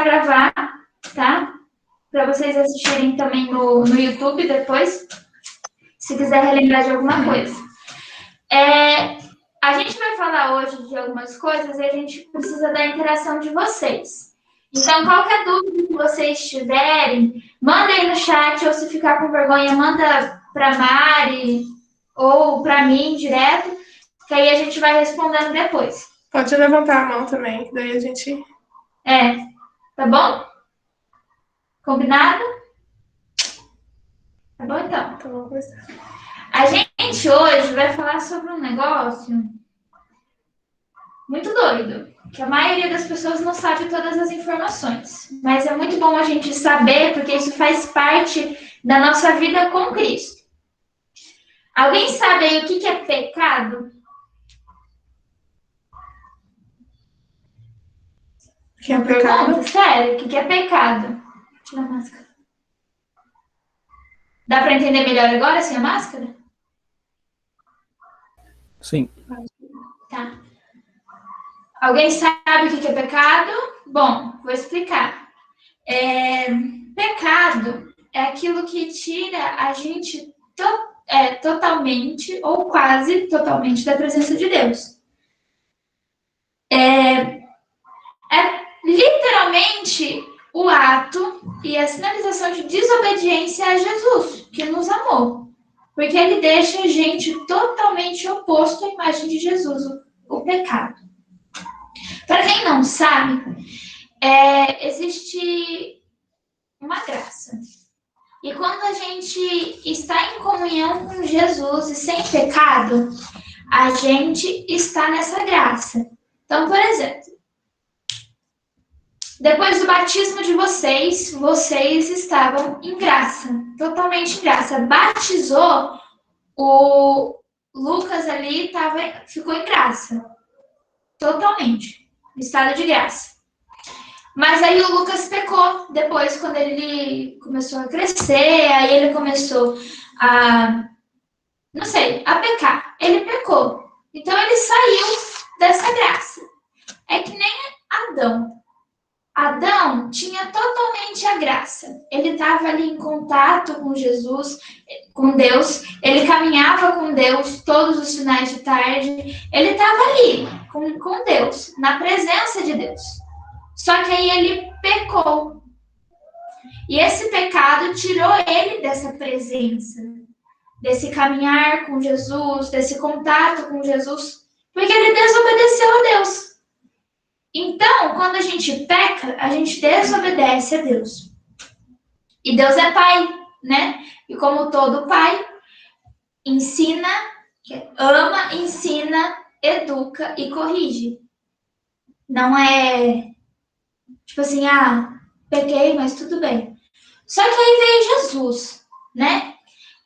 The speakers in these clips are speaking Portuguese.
gravar, tá? Para vocês assistirem também no YouTube depois, se quiser relembrar de alguma coisa. A gente vai falar hoje de algumas coisas e a gente precisa da interação de vocês. Então, qualquer dúvida que vocês tiverem, manda aí no chat, ou se ficar com vergonha, manda para Mari ou para mim direto, que aí a gente vai respondendo depois. Pode levantar a mão também, que daí a gente... Tá bom? Combinado? Tá bom, então. Então, vamos começar. A gente hoje vai falar sobre um negócio muito doido, que a maioria das pessoas não sabe todas as informações. Mas é muito bom a gente saber, porque isso faz parte da nossa vida com Cristo. Alguém sabe aí o que é pecado? O que é pecado? Pergunta? Sério, o que é pecado? Tira a máscara. Dá para entender melhor agora sem a máscara? Sim. Tá. Alguém sabe o que é pecado? Bom, vou explicar. Pecado é aquilo que tira a gente totalmente ou quase totalmente da presença de Deus. É literalmente o ato e a sinalização de desobediência a Jesus, que nos amou. Porque ele deixa a gente totalmente oposto à imagem de Jesus, o pecado. Para quem não sabe, existe uma graça. E quando a gente está em comunhão com Jesus e sem pecado, a gente está nessa graça. Então, por exemplo, depois do batismo de vocês estavam em graça, totalmente em graça. Batizou, o Lucas ali ficou em graça, totalmente, em estado de graça. Mas aí o Lucas pecou depois, quando ele começou a crescer, aí ele começou a pecar. Ele pecou. Então ele saiu dessa graça. É que nem Adão. Adão tinha totalmente a graça. Ele estava ali em contato com Jesus, com Deus. Ele caminhava com Deus todos os finais de tarde. Ele estava ali com Deus, na presença de Deus. Só que aí ele pecou. E esse pecado tirou ele dessa presença, desse caminhar com Jesus, desse contato com Jesus, porque ele desobedeceu a Deus. Então, quando a gente peca, a gente desobedece a Deus. E Deus é pai, né? E como todo pai, ensina, ama, ensina, educa e corrige. Não é tipo assim, pequei, mas tudo bem. Só que aí veio Jesus, né?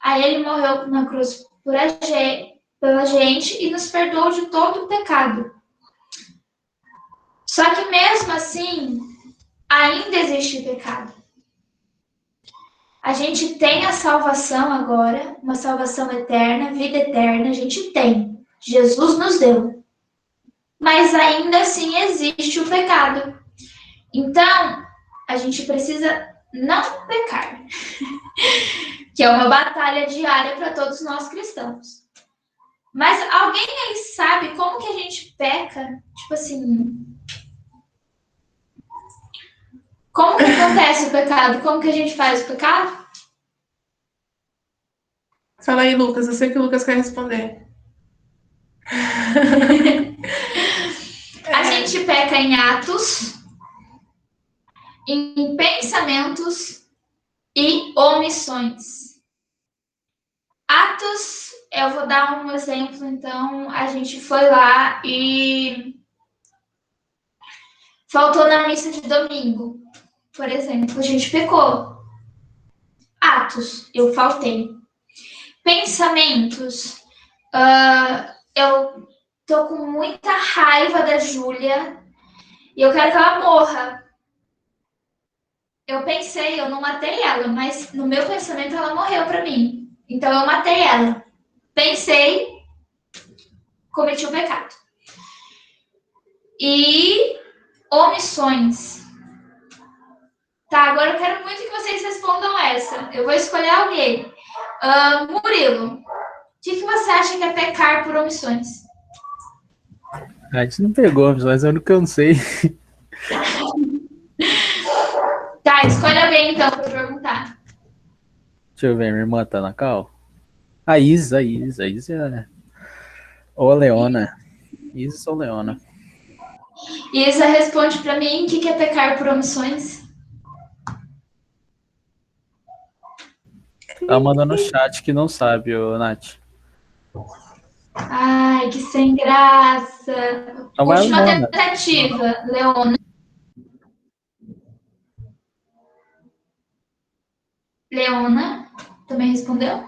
Aí ele morreu na cruz pela gente e nos perdoou de todo o pecado. Só que mesmo assim, ainda existe pecado. A gente tem a salvação agora, uma salvação eterna, vida eterna, a gente tem. Jesus nos deu. Mas ainda assim existe o pecado. Então, a gente precisa não pecar. Que é uma batalha diária para todos nós cristãos. Mas alguém aí sabe como que a gente peca? Tipo assim... Como que acontece o pecado? Como que a gente faz o pecado? Fala aí, Lucas. Eu sei que o Lucas quer responder. A gente peca em atos, em pensamentos e omissões. Atos, eu vou dar um exemplo, então, a gente foi lá e faltou na missa de domingo, por exemplo, a gente pecou. Atos, eu faltei. Pensamentos, eu tô com muita raiva da Júlia e eu quero que ela morra. Eu pensei, eu não matei ela, mas no meu pensamento ela morreu pra mim. Então eu matei ela. Pensei, cometi um pecado. E omissões. Tá, agora eu quero muito que vocês respondam essa. Eu vou escolher alguém. Murilo, o que você acha que é pecar por omissões? A gente não pegou, mas é o que eu não sei. Tá, escolha alguém então pra perguntar. Deixa eu ver, minha irmã tá na cal? A Isa é... Ou a Leona. Isa ou Leona. Isa responde pra mim o que é pecar por omissões. Ela mandou no chat que não sabe, ô Nath. Ai, que sem graça. Então vai a Última Leona. tentativa, Leona. Leona, também respondeu?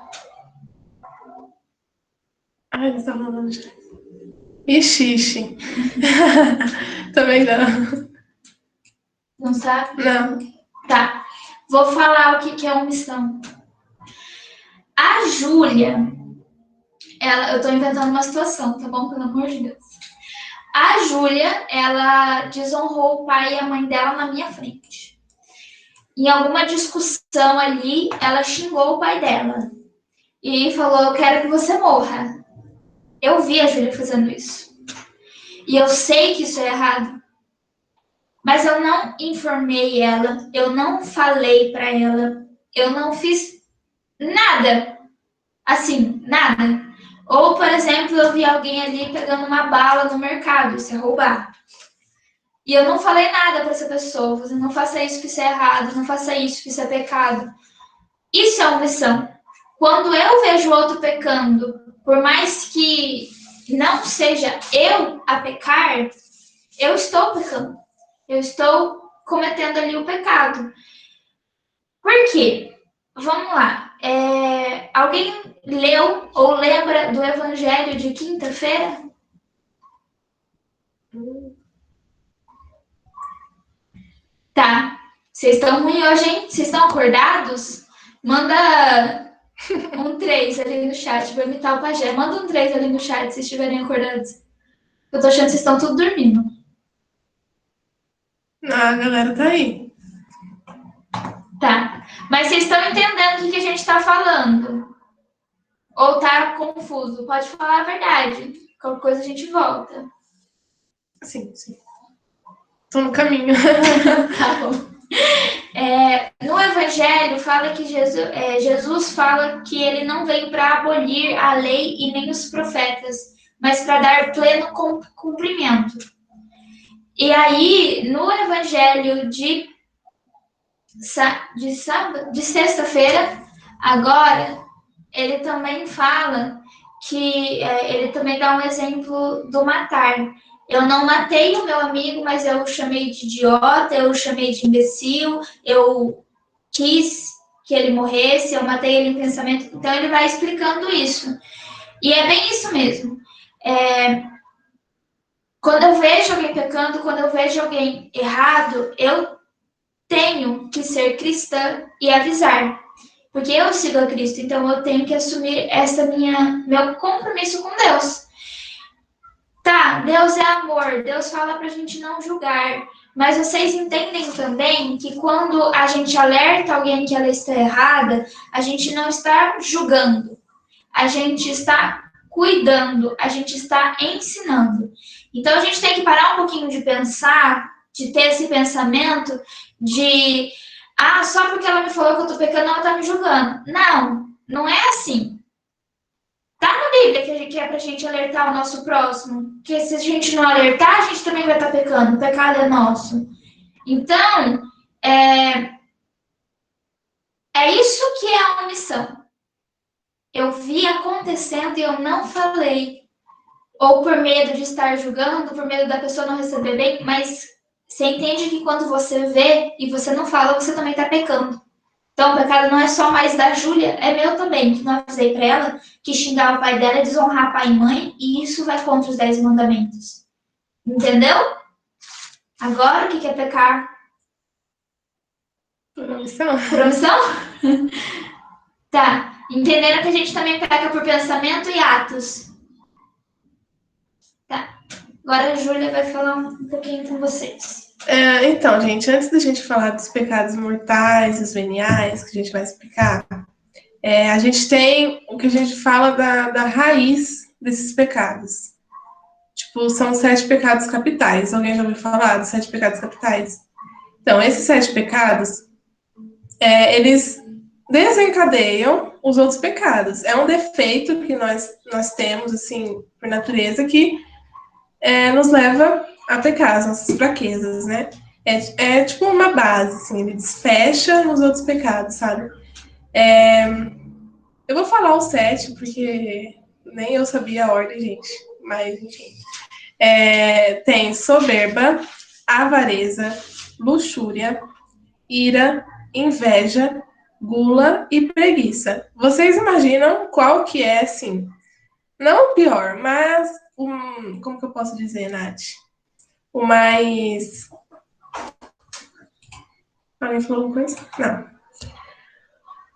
Ai, eles estão falando já. Ixi. Também não. Não sabe? Não. Tá. Vou falar o que é omissão. A Júlia, eu tô inventando uma situação, tá bom? Pelo amor de Deus. A Júlia, ela desonrou o pai e a mãe dela na minha frente. Em alguma discussão ali, ela xingou o pai dela. E falou, eu quero que você morra. Eu vi a Júlia fazendo isso. E eu sei que isso é errado. Mas eu não informei ela, eu não falei para ela, eu não fiz nada. Assim, nada. Ou, por exemplo, eu vi alguém ali pegando uma bala no mercado, isso é roubar. E eu não falei nada para essa pessoa, você não faça isso que isso é errado, não faça isso que isso é pecado. Isso é omissão. Quando eu vejo o outro pecando, por mais que não seja eu a pecar, eu estou pecando. Eu estou cometendo ali o pecado. Por quê? Vamos lá. Alguém leu ou lembra do Evangelho de quinta-feira? Tá. Vocês estão ruins hoje, hein? Vocês estão acordados? Manda um 3 ali no chat. Vou imitar o pajé. Manda um 3 ali no chat se estiverem acordados. Eu tô achando que vocês estão tudo dormindo. A galera tá aí. Tá. Mas vocês estão entendendo o que a gente tá falando? Ou tá confuso? Pode falar a verdade. Qualquer coisa a gente volta. Sim. Tô no caminho. Tá bom. No Evangelho fala que Jesus fala que ele não veio para abolir a lei e nem os profetas, mas para dar pleno cumprimento. E aí, no Evangelho de sexta-feira, agora, ele também fala que ele também dá um exemplo do matar. Eu não matei o meu amigo, mas eu o chamei de idiota, eu o chamei de imbecil, eu quis que ele morresse, eu matei ele em pensamento. Então ele vai explicando isso. E é bem isso mesmo. Quando eu vejo alguém pecando, quando eu vejo alguém errado, eu tenho que ser cristã e avisar. Porque eu sigo a Cristo, então eu tenho que assumir meu compromisso com Deus. Tá, Deus é amor, Deus fala pra gente não julgar. Mas vocês entendem também que quando a gente alerta alguém que ela está errada, a gente não está julgando, a gente está cuidando, a gente está ensinando. Então a gente tem que parar um pouquinho de pensar, de ter esse pensamento de só porque ela me falou que eu tô pecando, ela tá me julgando. Não, não é assim. Tá na Bíblia que é pra gente alertar o nosso próximo. Que se a gente não alertar, a gente também vai estar pecando. O pecado é nosso. Então, é isso que é a omissão. Eu vi acontecendo e eu não falei. Ou por medo de estar julgando, por medo da pessoa não receber bem, mas você entende que quando você vê e você não fala, você também está pecando. Então, o pecado não é só mais da Júlia, é meu também, que não avisei para ela que xingar o pai dela é desonrar pai e mãe, e isso vai contra os 10 mandamentos. Entendeu? Agora, o que é pecar? Por omissão? Por omissão? Tá. Entenderam que a gente também peca por pensamento e atos. Tá. Agora a Júlia vai falar um pouquinho com vocês. Então, gente, antes da gente falar dos pecados mortais, os veniais, que a gente vai explicar, a gente tem o que a gente fala da raiz desses pecados. Tipo, são 7 pecados capitais. Alguém já ouviu falar dos 7 pecados capitais? Então, esses 7 pecados, eles desencadeiam os outros pecados. É um defeito que nós temos, assim, por natureza, que nos leva a pecar, as nossas fraquezas, né? É tipo uma base, assim, ele desfecha nos outros pecados, sabe? Eu vou falar os 7, porque nem eu sabia a ordem, gente. Mas, enfim. Tem soberba, avareza, luxúria, ira, inveja, gula e preguiça. Vocês imaginam qual que é, assim, não o pior, mas como que eu posso dizer, Nath? O mais... Alguém falou alguma coisa? Não.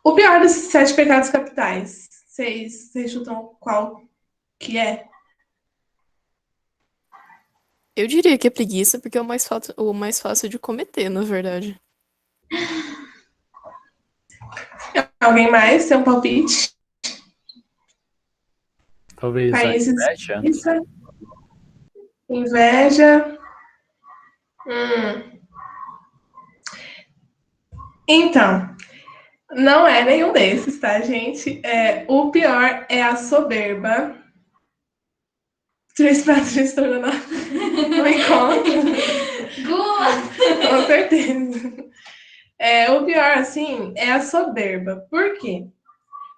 O pior desses 7 pecados capitais. Vocês chutam qual que é? Eu diria que é preguiça, porque é o mais fácil de cometer, na verdade. Alguém mais tem um palpite? Talvez a Países... inveja. Inveja. Então, não é nenhum desses, tá, gente? O pior é a soberba. 3 pratos de estrogonofe no encontro. Gula! Com certeza. O pior, assim, é a soberba. Por quê?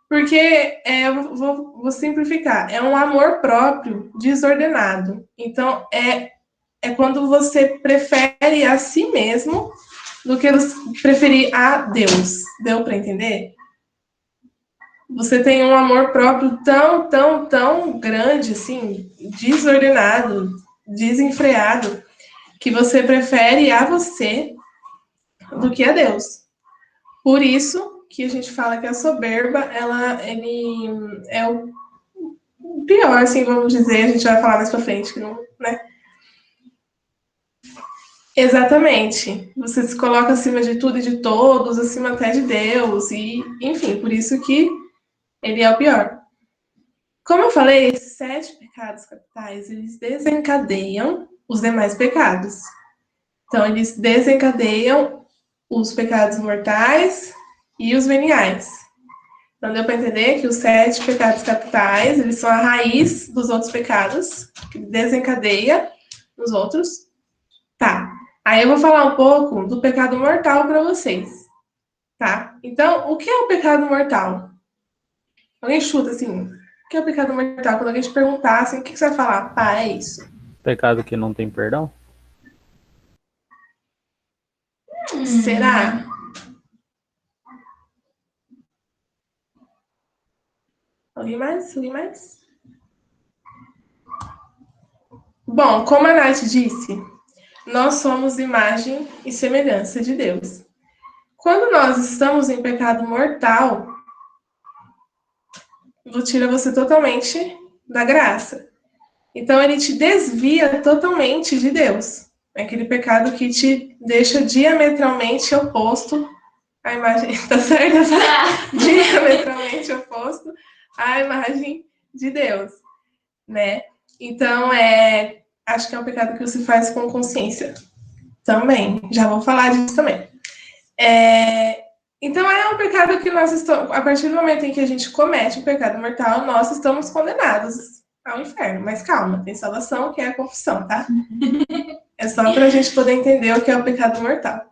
Porque, eu vou simplificar, é um amor próprio desordenado. Então, é quando você prefere a si mesmo do que preferir a Deus. Deu para entender? Você tem um amor próprio tão, tão, tão grande, assim, desordenado, desenfreado, que você prefere a você do que a Deus. Por isso que a gente fala que a soberba, ele é o pior, assim, vamos dizer, a gente vai falar mais pra frente, que não, né? Exatamente. Você se coloca acima de tudo e de todos, acima até de Deus, e, enfim, por isso que ele é o pior. Como eu falei, esses 7 pecados capitais, eles desencadeiam os demais pecados. Então, eles desencadeiam os pecados mortais e os veniais. Então, deu para entender que os 7 pecados capitais, eles são a raiz dos outros pecados, que desencadeia os outros. Tá. Aí eu vou falar um pouco do pecado mortal para vocês. Tá? Então, o que é o pecado mortal? Alguém chuta assim, o que é o pecado mortal? Quando alguém te perguntar assim, o que você vai falar? Pá, é isso. Pecado que não tem perdão? Será? Alguém mais? Alguém mais? Bom, como a Nath disse, nós somos imagem e semelhança de Deus. Quando nós estamos em pecado mortal, tira você totalmente da graça. Então, ele te desvia totalmente de Deus. É aquele pecado que te deixa diametralmente oposto à imagem... Tá certo? Diametralmente oposto à imagem de Deus, né? Então, acho que é um pecado que você faz com consciência também. Já vou falar disso também. Então, é um pecado que nós estamos... A partir do momento em que a gente comete um pecado mortal, nós estamos condenados ao inferno. Mas calma, tem salvação, que é a confissão, tá? É só para a gente poder entender o que é o pecado mortal.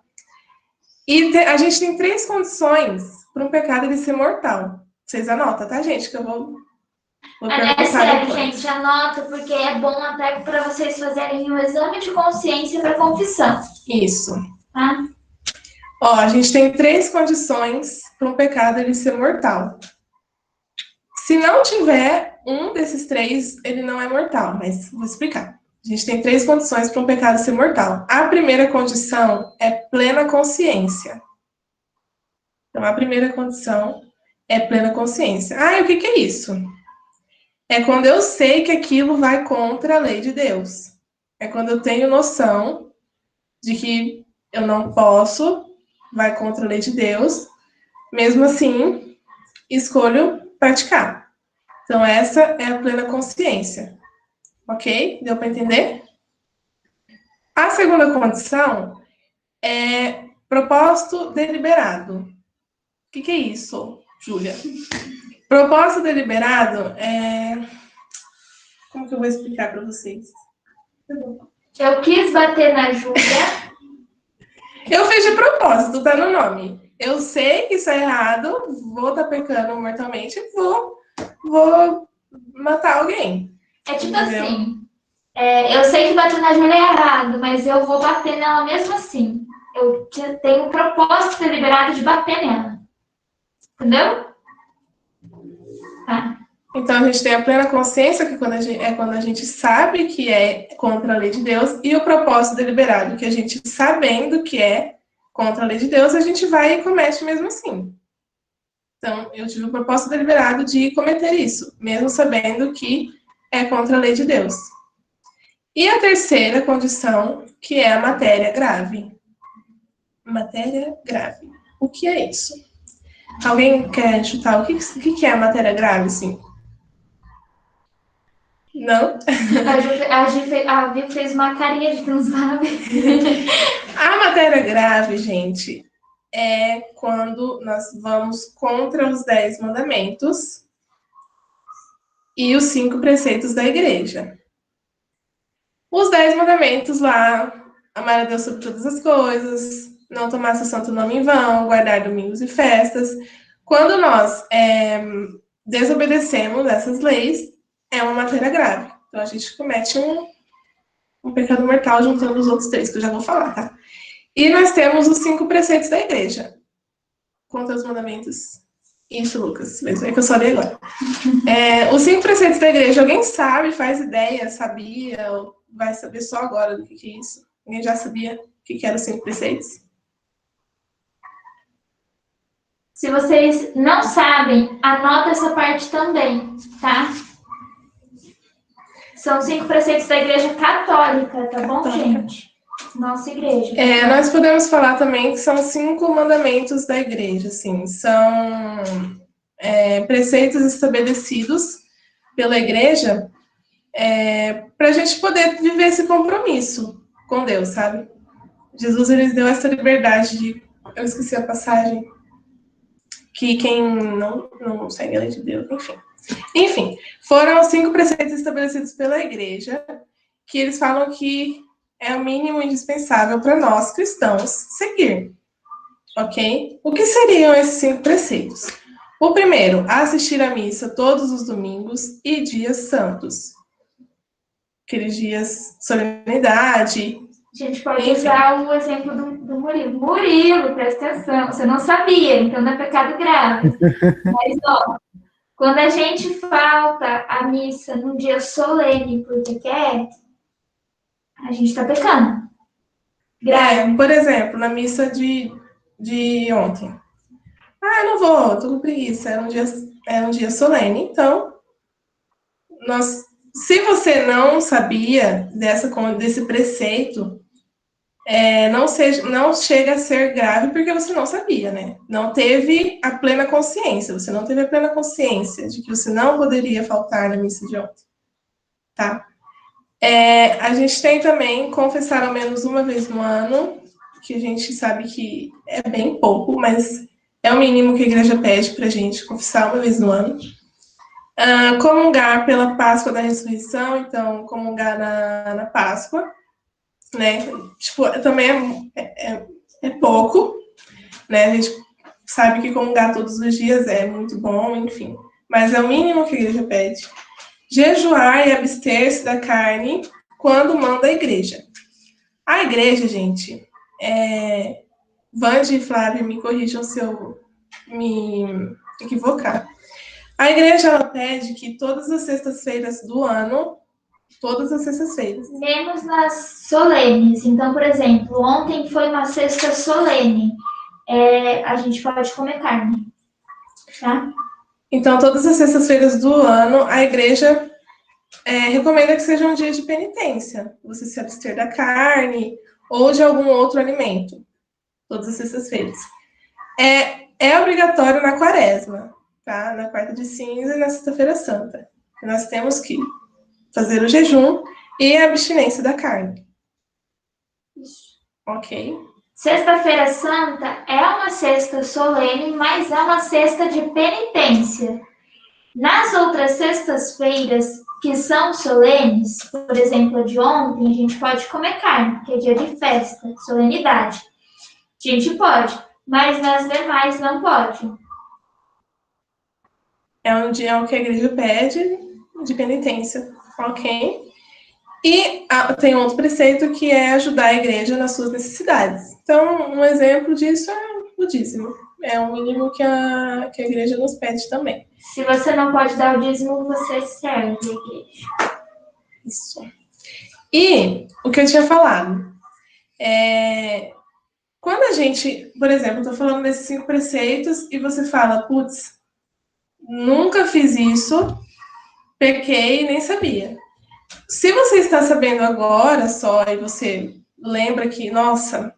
E a gente tem 3 condições para um pecado ele ser mortal. Vocês anotam, tá, gente? Que eu vou É sério, gente, anota, porque é bom até para vocês fazerem um exame de consciência para confissão. Isso. Tá? Ó, a gente tem 3 condições para um pecado ele ser mortal. Se não tiver um desses 3, ele não é mortal, mas vou explicar. A gente tem 3 condições para um pecado ser mortal. A primeira condição é plena consciência. Então, a primeira condição é plena consciência. Ah, e o que é isso? É quando eu sei que aquilo vai contra a lei de Deus. É quando eu tenho noção de que eu não posso, vai contra a lei de Deus, mesmo assim, escolho praticar. Então, essa é a plena consciência. Ok? Deu para entender? A segunda condição é propósito deliberado. O que é isso, Júlia? Propósito deliberado é... Como que eu vou explicar para vocês? Eu quis bater na Júlia. Eu fiz de propósito, tá no nome. Eu sei que isso é errado, vou estar pecando mortalmente, vou matar alguém. É tipo Entendeu? assim, eu sei que bater na Júlia é errado, mas eu vou bater nela mesmo assim. Eu tenho o propósito deliberado de bater nela. Entendeu? Tá. Então, a gente tem a plena consciência que quando a gente sabe que é contra a lei de Deus, e o propósito deliberado, que a gente, sabendo que é contra a lei de Deus, a gente vai e comete mesmo assim. Então, eu tive o propósito deliberado de cometer isso, mesmo sabendo que é contra a lei de Deus. E a terceira condição, que é a matéria grave. Matéria grave. O que é isso? Alguém quer chutar o que é a matéria grave, sim? Não? A Viu fez uma carinha de que não sabe. A matéria grave, gente, é quando nós vamos contra os 10 mandamentos e os 5 preceitos da igreja. Os 10 mandamentos lá, amar a Deus sobre todas as coisas, não tomar seu santo nome em vão, guardar domingos e festas. Quando nós desobedecemos essas leis, é uma matéria grave. Então, a gente comete um pecado mortal juntando os outros 3, que eu já vou falar, tá? E nós temos os 5 preceitos da igreja. Contra os mandamentos. Isso, Lucas. Mas é que eu só li agora. Os 5 preceitos da igreja, alguém sabe, faz ideia, sabia, ou vai saber só agora do que é isso? Alguém já sabia o que eram os 5 preceitos? Se vocês não sabem, anota essa parte também, tá? São 5 preceitos da Igreja Católica, tá bom, gente? Nossa igreja. Nós podemos falar também que são 5 mandamentos da igreja, assim, são preceitos estabelecidos pela igreja para a gente poder viver esse compromisso com Deus, sabe? Jesus, ele deu essa liberdade de... Eu esqueci a passagem. Que quem não segue a lei de Deus, enfim. Foram os 5 preceitos estabelecidos pela igreja, que eles falam que é o mínimo indispensável para nós, cristãos, seguir. Ok? O que seriam esses 5 preceitos? O primeiro, assistir à missa todos os domingos e dias santos. Aqueles dias, solenidade. A gente pode usar o exemplo do Murilo. Murilo, presta atenção, você não sabia, então não é pecado grave. Mas, ó, quando a gente falta a missa num dia solene porque quer, a gente está pecando. Grave. Por exemplo, na missa de ontem. Eu não vou, tô com preguiça, era um dia solene. Então, se você não sabia desse preceito, não chega a ser grave porque você não sabia, né? Não teve a plena consciência, você não teve a plena consciência de que você não poderia faltar na missa de ontem, tá? A gente tem também confessar ao menos uma vez no ano, que a gente sabe que é bem pouco, mas é o mínimo que a igreja pede pra gente, confessar uma vez no ano. Comungar pela Páscoa da Ressurreição, então comungar na Páscoa, né? Tipo, também é pouco, né? A gente sabe que comungar todos os dias é muito bom, enfim. Mas é o mínimo que a igreja pede. Jejuar e abster-se da carne quando manda a igreja. A igreja, gente, Vande e Flávia, me corrijam se eu me equivocar. A igreja, ela pede que todas as sextas-feiras do ano, todas as sextas-feiras. Menos nas solenes. Então, por exemplo, ontem foi uma sexta solene. A gente pode comer carne, tá? Então, todas as sextas-feiras do ano, a igreja recomenda que seja um dia de penitência. Você se abster da carne ou de algum outro alimento. Todas as sextas-feiras. É obrigatório na quaresma, tá? Na quarta de cinza e na sexta-feira santa. Nós temos que fazer o jejum e a abstinência da carne. Isso. Ok? Sexta-feira Santa é uma sexta solene, mas é uma sexta de penitência. Nas outras sextas-feiras, que são solenes, por exemplo, a de ontem, a gente pode comer carne, que é dia de festa, solenidade. A gente pode, mas nas demais não pode. É um dia que a igreja pede de penitência, ok? E tem outro preceito que é ajudar a igreja nas suas necessidades. Então, um exemplo disso é o dízimo. É o mínimo que a igreja nos pede também. Se você não pode dar o dízimo, você serve a igreja. Isso. E o que eu tinha falado, quando a gente, por exemplo, estou falando desses 5 preceitos e você fala, putz, nunca fiz isso, pequei e nem sabia. Se você está sabendo agora só e você lembra que, nossa,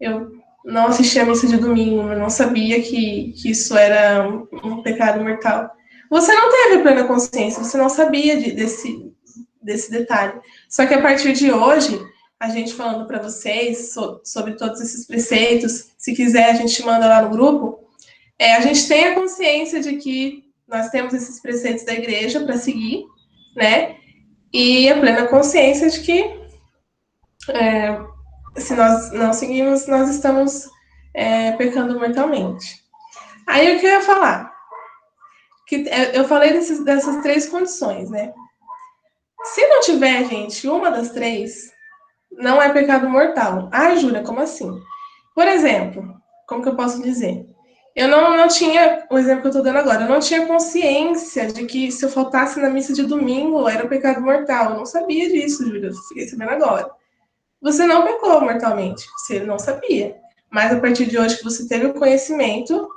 eu não assisti a missa de domingo, eu não sabia que isso era um pecado mortal. Você não teve plena consciência, você não sabia desse detalhe. Só que a partir de hoje, a gente falando para vocês sobre todos esses preceitos, se quiser a gente manda lá no grupo, a gente tem a consciência de que nós temos esses preceitos da igreja para seguir, né? E a plena consciência de que se nós não seguimos, nós estamos pecando mortalmente. Aí o que eu ia falar? Que eu falei dessas 3 condições, né? Se não tiver, gente, uma das 3, não é pecado mortal. Ah, Júlia, como assim? Por exemplo, como que eu posso dizer? Eu não tinha, o exemplo que eu estou dando agora, eu não tinha consciência de que se eu faltasse na missa de domingo era pecado mortal. Eu não sabia disso, Júlia, fiquei sabendo agora. Você não pecou mortalmente, você não sabia. Mas a partir de hoje que você teve o conhecimento,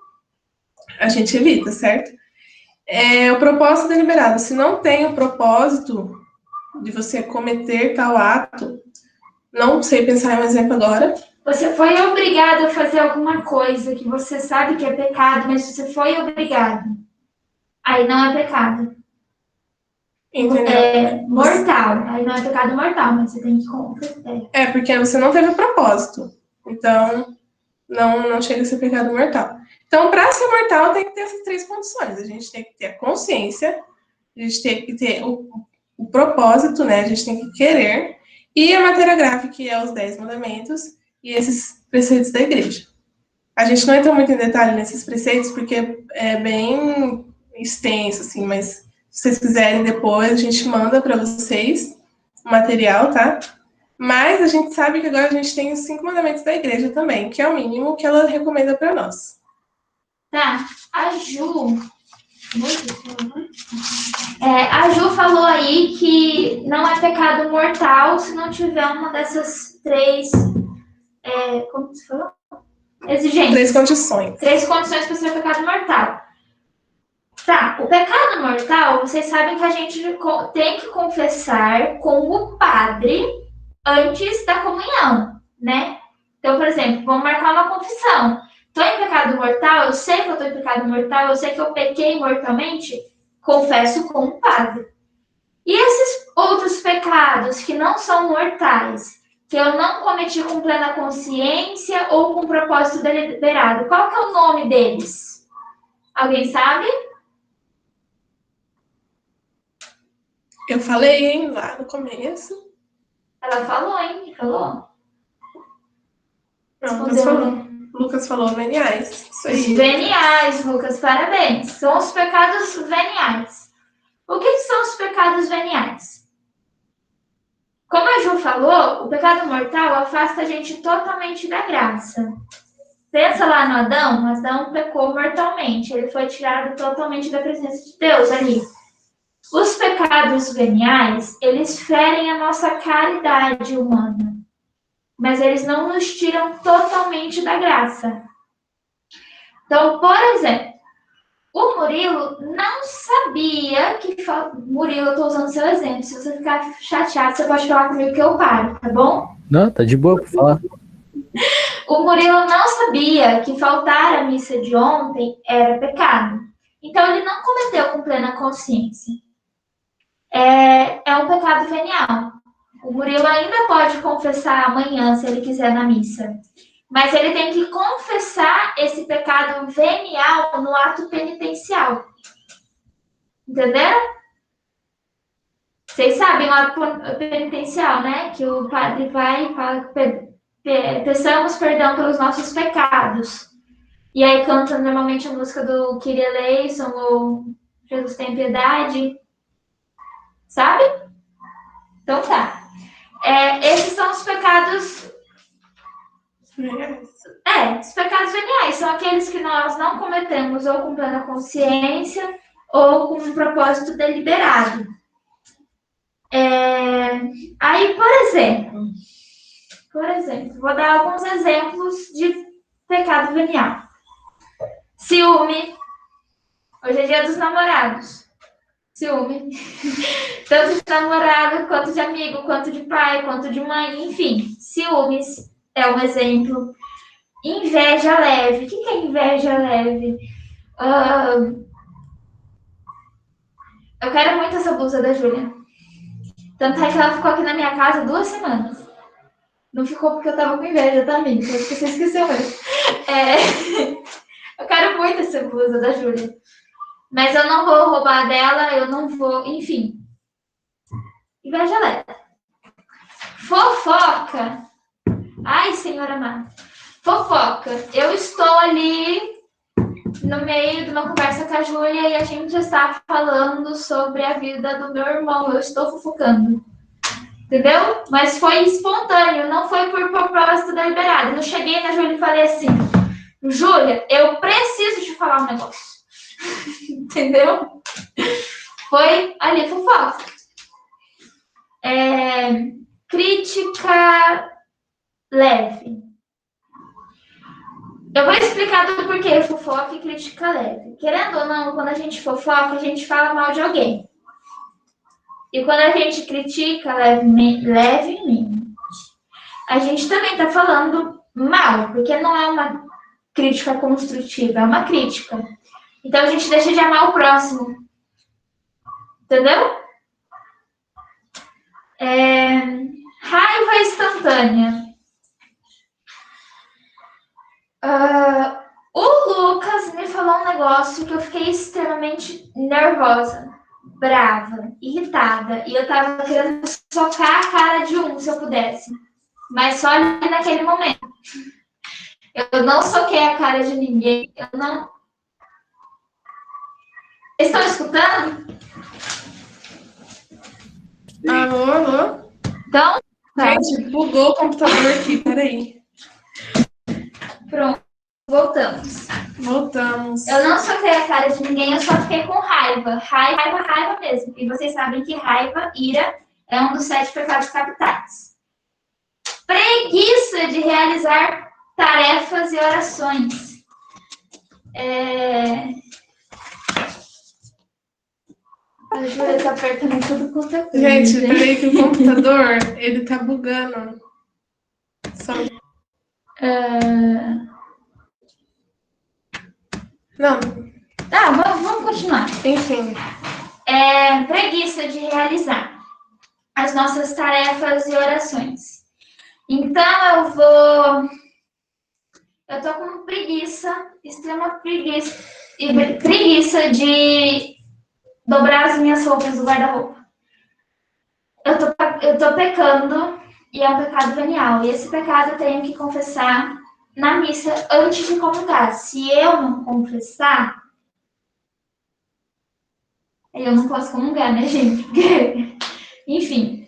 a gente evita, certo? O propósito deliberado. Se não tem o propósito de você cometer tal ato, não sei pensar em um exemplo agora. Você foi obrigado a fazer alguma coisa que você sabe que é pecado, mas você foi obrigado. Aí não é pecado. Entendeu? É mortal. Aí não é pecado mortal, mas você tem que confessar. Porque você não teve o propósito. Então, não chega a ser pecado mortal. Então, para ser mortal, tem que ter essas 3 condições. A gente tem que ter a consciência, a gente tem que ter o propósito, né? A gente tem que querer, e a matéria gráfica, que é os 10 mandamentos, e esses preceitos da igreja. A gente não entra muito em detalhe nesses preceitos, porque é bem extenso, assim, mas se vocês quiserem depois, a gente manda para vocês o material, tá? Mas a gente sabe que agora a gente tem os 5 mandamentos da igreja também, que é o mínimo que ela recomenda para nós. Tá, a Ju falou aí que não é pecado mortal se não tiver uma dessas 3, como você falou? Exigências. 3 condições. 3 condições para ser pecado mortal. Tá, o pecado mortal, vocês sabem que a gente tem que confessar com o padre antes da comunhão, né? Então, por exemplo, vamos marcar uma confissão. Estou em pecado mortal, eu sei que eu estou em pecado mortal, eu sei que eu pequei mortalmente, confesso com o padre. E esses outros pecados que não são mortais, que eu não cometi com plena consciência ou com propósito deliberado, qual que é o nome deles? Alguém sabe? Eu falei, hein, lá no começo. Ela falou, hein? Falou? Não, Lucas falou. Lucas falou veniais. Isso aí. Veniais, Lucas, parabéns. São os pecados veniais. O que são os pecados veniais? Como a Ju falou, o pecado mortal afasta a gente totalmente da graça. Pensa lá no Adão, Adão pecou mortalmente, ele foi tirado totalmente da presença de Deus ali. Os pecados veniais, eles ferem a nossa caridade humana, mas eles não nos tiram totalmente da graça. Então, por exemplo, O Murilo não sabia que... Murilo, eu tô usando seu exemplo. Se você ficar chateado, você pode falar comigo que eu paro, tá bom? Não, tá de boa pra falar. O Murilo não sabia que faltar a missa de ontem era pecado. Então, ele não cometeu com plena consciência. É um pecado venial. O Murilo ainda pode confessar amanhã, se ele quiser, na missa. Mas ele tem que confessar esse pecado venial no ato penitencial. Entenderam? Vocês sabem o ato penitencial, né? Que o padre vai e fala, peçamos perdão pelos nossos pecados. E aí canta normalmente a música do Kyrie eleison ou Jesus tem piedade. Sabe? Então tá. Esses são os pecados... os pecados veniais. São aqueles que nós não cometemos ou com plena consciência ou com um propósito deliberado. Aí, por exemplo, vou dar alguns exemplos de pecado venial. Ciúme. Hoje é dia dos namorados. Ciúme. Tanto de namorado, quanto de amigo, quanto de pai, quanto de mãe, enfim. Ciúmes é um exemplo. Inveja leve. O que é inveja leve? Eu quero muito essa blusa da Júlia. Tanto é que ela ficou aqui na minha casa 2 semanas. Não ficou porque eu tava com inveja também. Acho que você esqueceu mesmo. Eu quero muito essa blusa da Júlia. Mas eu não vou roubar dela, eu não vou... Enfim. Inveja leve. Fofoca. Ai, Senhor amado. Fofoca. Eu estou ali no meio de uma conversa com a Júlia e a gente está falando sobre a vida do meu irmão. Eu estou fofocando. Entendeu? Mas foi espontâneo, não foi por propósito deliberado. Eu cheguei na Júlia e falei assim, Júlia, eu preciso te falar um negócio. Entendeu? Foi ali, fofoca. Crítica leve. Eu vou explicar do porquê fofoca e crítica leve. Querendo ou não, quando a gente fofoca, a gente fala mal de alguém. E quando a gente critica levemente, a gente também está falando mal, porque não é uma crítica construtiva, é uma crítica. Então a gente deixa de amar o próximo. Entendeu? Raiva instantânea. O Lucas me falou um negócio que eu fiquei extremamente nervosa, brava, irritada. E eu tava querendo socar a cara de um, se eu pudesse. Mas só ali naquele momento. Eu não soquei a cara de ninguém. Eu não... Estão escutando? Alô, alô? Então, Gente, bugou o computador aqui, peraí. Pronto, voltamos. Voltamos. Eu não soquei a cara de ninguém, eu só fiquei com raiva. Raiva mesmo. E vocês sabem que raiva, ira, é um dos 7 pecados capitais. Preguiça de realizar tarefas e orações. A Júlia tá apertando tudo quanto é coisa. Gente, peraí que o computador, ele tá bugando. Só... Não. Vamos continuar. Enfim. Preguiça de realizar as nossas tarefas e orações. Então eu tô com preguiça, extrema preguiça, e preguiça de dobrar as minhas roupas do guarda-roupa. Eu tô pecando e é um pecado venial. E esse pecado eu tenho que confessar na missa antes de comungar. Se eu não confessar, eu não posso comungar, né, gente? Enfim.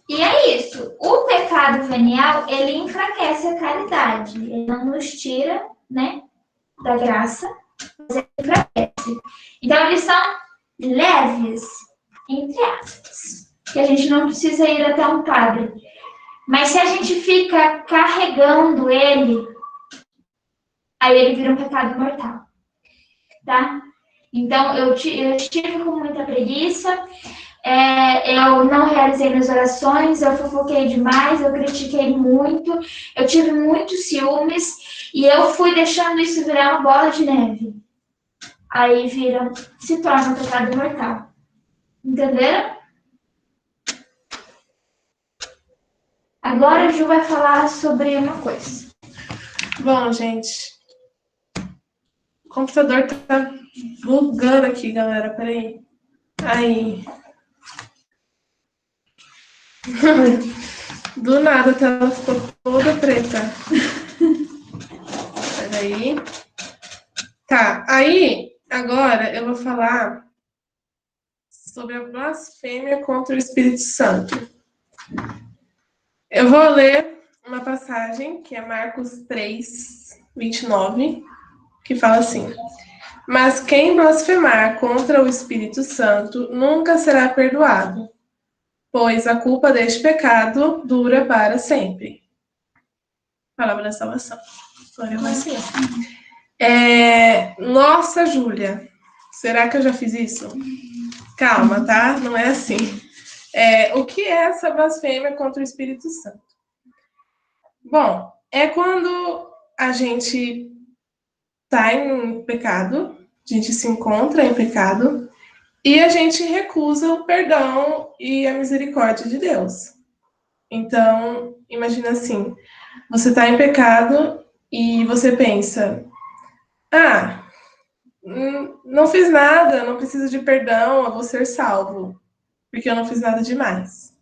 E é isso. O pecado venial, ele enfraquece a caridade. Ele não nos tira, né, da graça, mas ele enfraquece. Então, eles são leves, entre aspas. Que a gente não precisa ir até um padre. Mas se a gente fica carregando ele, aí ele vira um pecado mortal, tá? Então, eu estive com muita preguiça, eu não realizei minhas orações, eu fofoquei demais, eu critiquei muito, eu tive muitos ciúmes, e eu fui deixando isso virar uma bola de neve. Aí se torna um pecado mortal. Entenderam? Agora a Ju vai falar sobre uma coisa. Bom, gente. O computador tá bugando aqui, galera. Peraí. Aí. Do nada a tela ficou toda preta. Peraí. Tá, aí, agora eu vou falar sobre a blasfêmia contra o Espírito Santo. Eu vou ler uma passagem, que é Marcos 3, 29, que fala assim: Mas quem blasfemar contra o Espírito Santo nunca será perdoado, pois a culpa deste pecado dura para sempre. Palavra da salvação. Glória ao Senhor. Nossa, Júlia, será que eu já fiz isso? Calma, tá? Não é assim. O que é essa blasfêmia contra o Espírito Santo? Bom, é quando a gente está em pecado, a gente se encontra em pecado e a gente recusa o perdão e a misericórdia de Deus. Então, imagina assim, você está em pecado e você pensa, não fiz nada, não preciso de perdão, eu vou ser salvo, porque eu não fiz nada demais.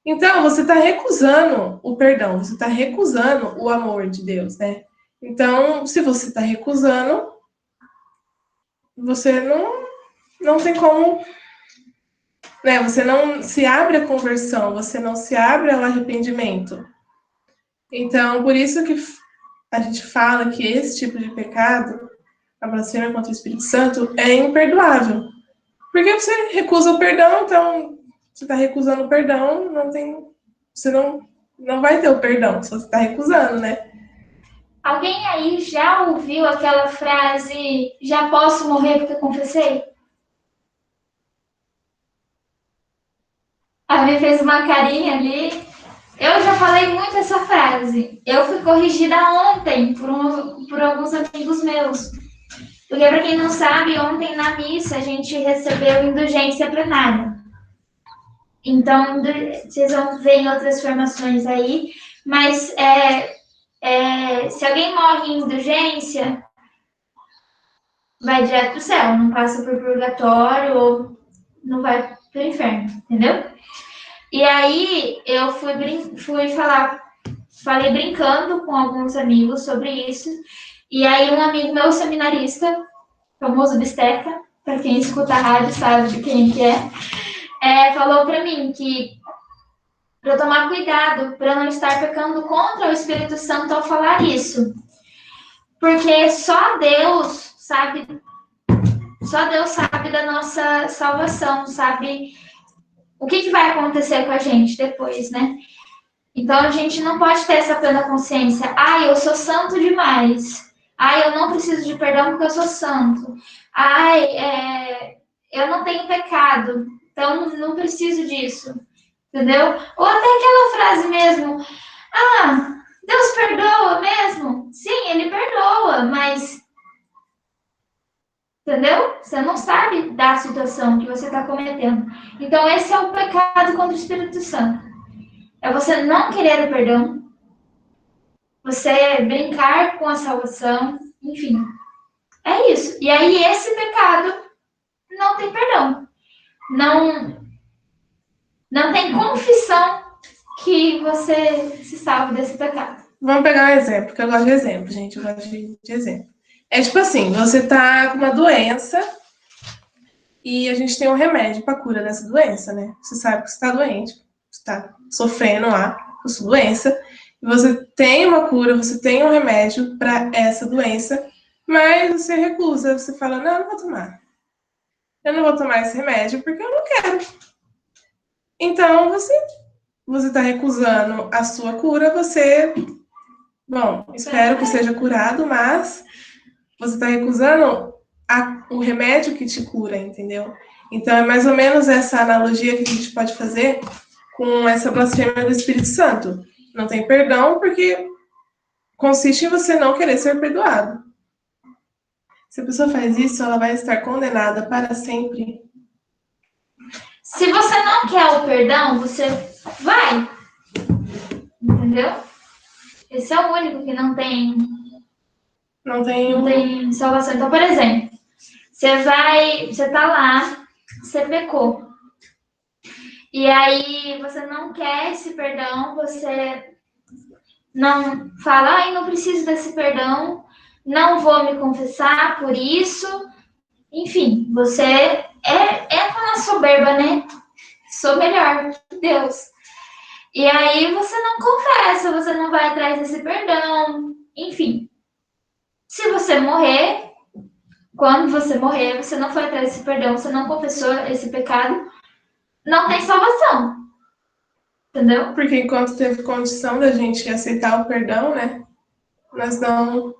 Então, você está recusando o perdão, você está recusando o amor de Deus, né? Então, se você está recusando, você não tem como, né? Você não se abre à conversão, você não se abre ao arrependimento. Então, por isso que a gente fala que esse tipo de pecado, a blasfêmia contra o Espírito Santo, é imperdoável. Porque você recusa o perdão, então você está recusando o perdão, você não vai ter o perdão, se você está recusando, né? Alguém aí já ouviu aquela frase, já posso morrer porque confessei? A Bia fez uma carinha ali. Eu já falei muito essa frase. Eu fui corrigida ontem por alguns amigos meus. Porque, para quem não sabe, ontem na missa a gente recebeu indulgência plenária. Então, vocês vão ver em outras formações aí. Mas se alguém morre em indulgência, vai direto pro céu, não passa por purgatório ou não vai pro inferno, entendeu? E aí eu falei brincando com alguns amigos sobre isso, e aí um amigo meu, seminarista, famoso Bisteca, para quem escuta a rádio sabe de quem que falou para mim que para eu tomar cuidado, para não estar pecando contra o Espírito Santo ao falar isso. Porque só Deus sabe da nossa salvação, sabe o que vai acontecer com a gente depois, né? Então, a gente não pode ter essa plena consciência. Eu sou santo demais. Eu não preciso de perdão porque eu sou santo. Eu não tenho pecado, então não preciso disso. Entendeu? Ou até aquela frase mesmo. Deus perdoa mesmo? Sim, Ele perdoa, mas... Entendeu? Você não sabe da situação que você está cometendo. Então, esse é o pecado contra o Espírito Santo. É você não querer o perdão, você brincar com a salvação, enfim. É isso. E aí, esse pecado não tem perdão. Não tem confissão que você se salve desse pecado. Vamos pegar um exemplo, que eu gosto de exemplo, gente. Eu gosto de exemplo. É tipo assim, você tá com uma doença e a gente tem um remédio para cura dessa doença, né? Você sabe que você tá doente, você tá sofrendo lá com sua doença, e você tem uma cura, você tem um remédio para essa doença, mas você recusa, você fala, não, eu não vou tomar. Eu não vou tomar esse remédio porque eu não quero. Então, você está recusando a sua cura, você Bom, espero que seja curado, mas você está recusando o remédio que te cura, entendeu? Então, é mais ou menos essa analogia que a gente pode fazer com essa blasfêmia do Espírito Santo. Não tem perdão porque consiste em você não querer ser perdoado. Se a pessoa faz isso, ela vai estar condenada para sempre. Se você não quer o perdão, você vai. Entendeu? Esse é o único que não tem salvação. Então, por exemplo, você tá lá, você pecou. E aí você não quer esse perdão, você não fala, ai, não preciso desse perdão, não vou me confessar por isso. Enfim, você entra na soberba, né? Sou melhor que Deus. E aí você não confessa, você não vai atrás desse perdão. Enfim, se você morrer, quando você morrer, você não foi atrás desse perdão, você não confessou esse pecado, não tem salvação. Entendeu? Porque enquanto teve condição da gente aceitar o perdão, né? Nós não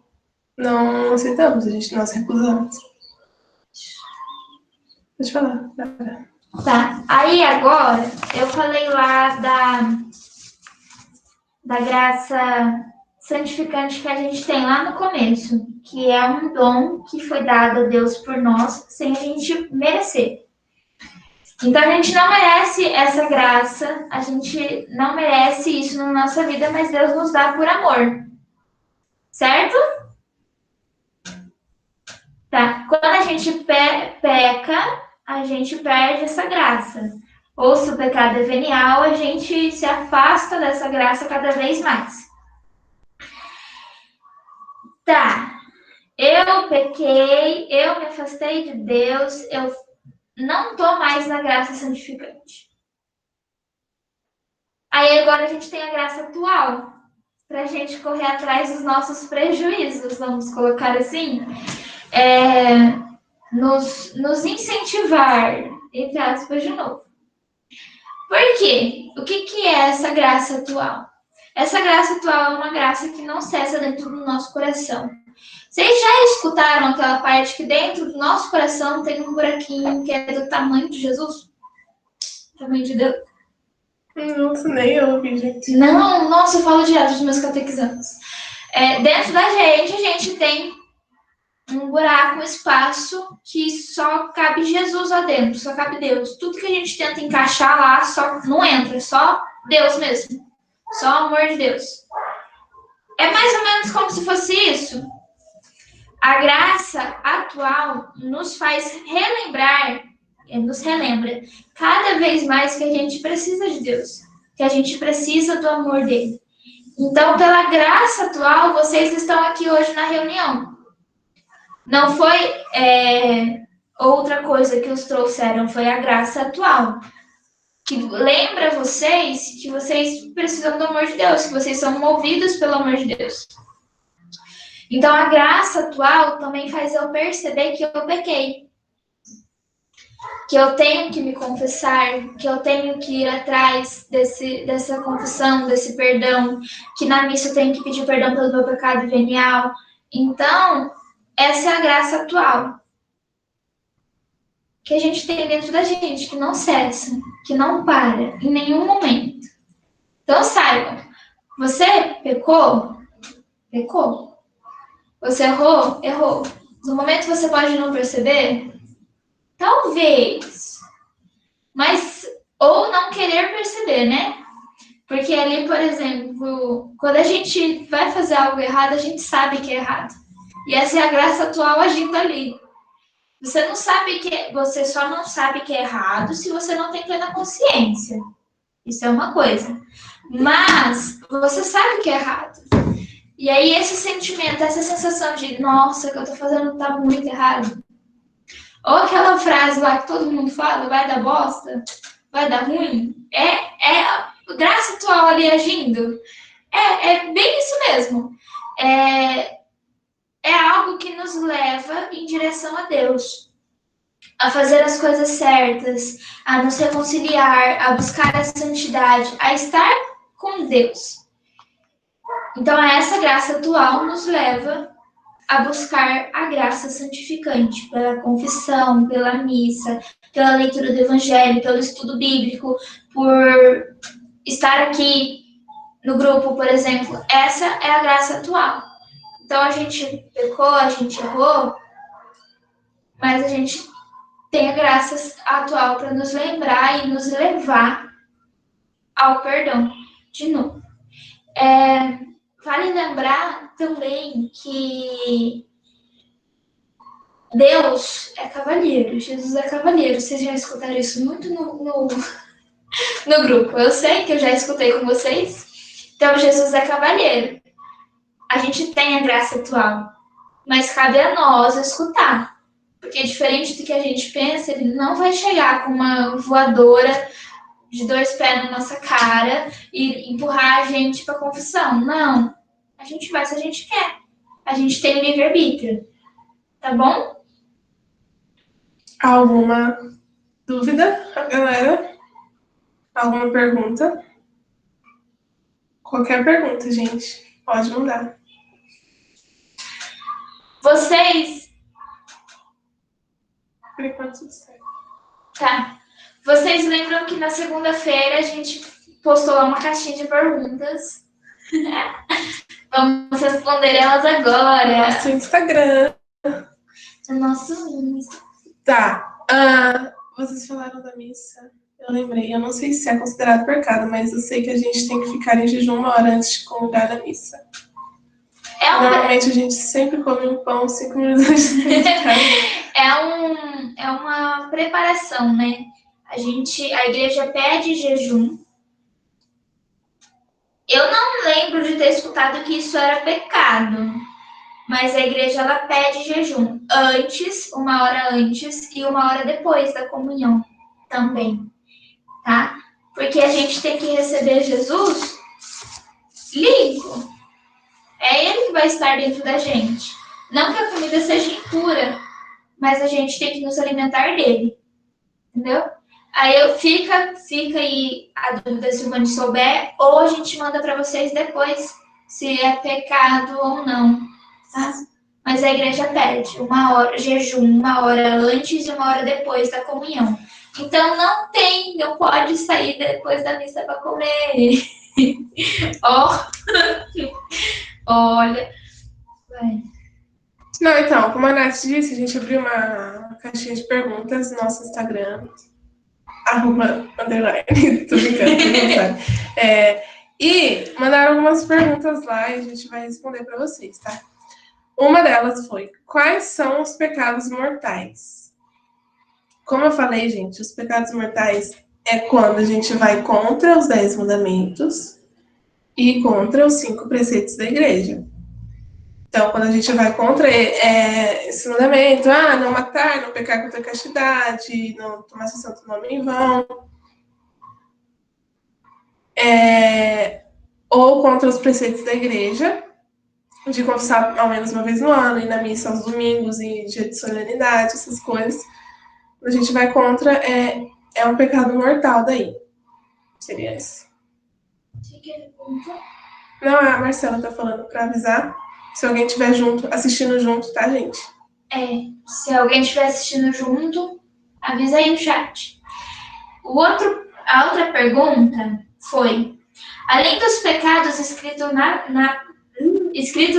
aceitamos, nós recusamos. Pode falar. Tá. Aí agora, eu falei lá da graça santificante que a gente tem lá no começo, que é um dom que foi dado a Deus por nós sem a gente merecer. Então a gente não merece essa graça, a gente não merece isso na nossa vida, mas Deus nos dá por amor. Certo? Tá. Quando a gente peca, a gente perde essa graça. Ou se o pecado é venial, a gente se afasta dessa graça cada vez mais. Tá. Eu pequei, eu me afastei de Deus, eu não tô mais na graça santificante. Aí agora a gente tem a graça atual, pra gente correr atrás dos nossos prejuízos, vamos colocar assim, nos incentivar, entre aspas, de novo. Por quê? O que é essa graça atual? Essa graça atual é uma graça que não cessa dentro do nosso coração. Vocês já escutaram aquela parte que dentro do nosso coração tem um buraquinho que é do tamanho de Jesus? Tamanho de Deus? Nossa, nem eu ouvi, gente. Não, nossa, eu falo direto dos meus catequizandos. Dentro da gente, a gente tem um buraco, um espaço que só cabe Jesus lá dentro, só cabe Deus. Tudo que a gente tenta encaixar lá só não entra, só Deus mesmo. Só o amor de Deus. É mais ou menos como se fosse isso. A graça atual nos faz relembrar, nos relembra cada vez mais que a gente precisa de Deus, que a gente precisa do amor dele. Então, pela graça atual, vocês estão aqui hoje na reunião. Não foi outra coisa que os trouxeram, foi a graça atual. Que lembra vocês que vocês precisam do amor de Deus, que vocês são movidos pelo amor de Deus. Então, a graça atual também faz eu perceber que eu pequei. Que eu tenho que me confessar, que eu tenho que ir atrás dessa confissão, desse perdão, que na missa eu tenho que pedir perdão pelo meu pecado venial. Então, essa é a graça atual. Que a gente tem dentro da gente, que não cessa, que não para em nenhum momento. Então, saibam, você pecou? Pecou. Você errou? Errou. No momento você pode não perceber? Talvez. Mas, ou não querer perceber, né? Porque ali, por exemplo, quando a gente vai fazer algo errado, a gente sabe que é errado. E essa é a graça atual agindo ali. Você só não sabe que é errado se você não tem plena consciência. Isso é uma coisa. Mas você sabe que é errado. E aí esse sentimento, essa sensação de nossa, o que eu tô fazendo tá muito errado. Ou aquela frase lá que todo mundo fala, vai dar bosta, vai dar ruim. É a graça atual ali agindo. É bem isso mesmo. É algo que nos leva em direção a Deus. A fazer as coisas certas, a nos reconciliar, a buscar a santidade, a estar com Deus. Então, essa graça atual nos leva a buscar a graça santificante pela confissão, pela missa, pela leitura do evangelho, pelo estudo bíblico, por estar aqui no grupo, por exemplo. Essa é a graça atual. Então, a gente pecou, a gente errou, mas a gente tem a graça atual para nos lembrar e nos levar ao perdão de novo. Vale lembrar também que Deus é cavalheiro, Jesus é cavalheiro. Vocês já escutaram isso muito no grupo. Eu sei que eu já escutei com vocês. Então, Jesus é cavalheiro. A gente tem a graça atual, mas cabe a nós escutar. Porque diferente do que a gente pensa, ele não vai chegar com uma voadora de 2 pés na nossa cara e empurrar a gente para a confissão. Não. A gente vai se a gente quer. A gente tem livre-arbítrio. Tá bom? Alguma dúvida, galera? Alguma pergunta? Qualquer pergunta, gente. Pode mandar. Vocês... Por enquanto, tudo certo. Tá. Vocês lembram que na segunda-feira a gente postou lá uma caixinha de perguntas? Vamos responder elas agora. Nosso Instagram. No nosso Insta. Tá. Vocês falaram da missa. Eu lembrei. Eu não sei se é considerado pecado, mas eu sei que a gente tem que ficar em jejum 1 hora antes de comungar a missa. Normalmente a gente sempre come um pão 5 minutos antes de comungar. É uma preparação, né? A igreja pede jejum. Eu não lembro de ter escutado que isso era pecado, mas a igreja ela pede jejum antes, 1 hora antes e 1 hora depois da comunhão também, tá? Porque a gente tem que receber Jesus limpo. É ele que vai estar dentro da gente. Não que a comida seja impura, mas a gente tem que nos alimentar dele. Entendeu? Aí fica aí a dúvida se o Vani souber, ou a gente manda para vocês depois se é pecado ou não. Tá? Mas a igreja pede 1 hora, jejum 1 hora antes e 1 hora depois da comunhão. Então não pode sair depois da missa para comer. Olha. Vai. Não, então, como a Nath disse, a gente abriu uma caixinha de perguntas no nosso Instagram. @_. Tô brincando, não sabe. E mandaram algumas perguntas lá e a gente vai responder para vocês, tá? Uma delas foi: quais são os pecados mortais? Como eu falei, gente, os pecados mortais é quando a gente vai contra os 10 mandamentos e contra os 5 preceitos da igreja. Então, quando a gente vai contra esse mandamento, não matar, não pecar contra a castidade, não tomar seu santo nome em vão, ou contra os preceitos da igreja, de confessar ao menos uma vez no ano, ir na missa aos domingos e dia de solenidade, essas coisas. Quando a gente vai contra, é um pecado mortal daí. Seria esse. Não, a Marcela tá falando para avisar. Se alguém estiver assistindo junto, tá, gente? Se alguém estiver assistindo junto, avisa aí no chat. A outra pergunta foi: além dos pecados escritos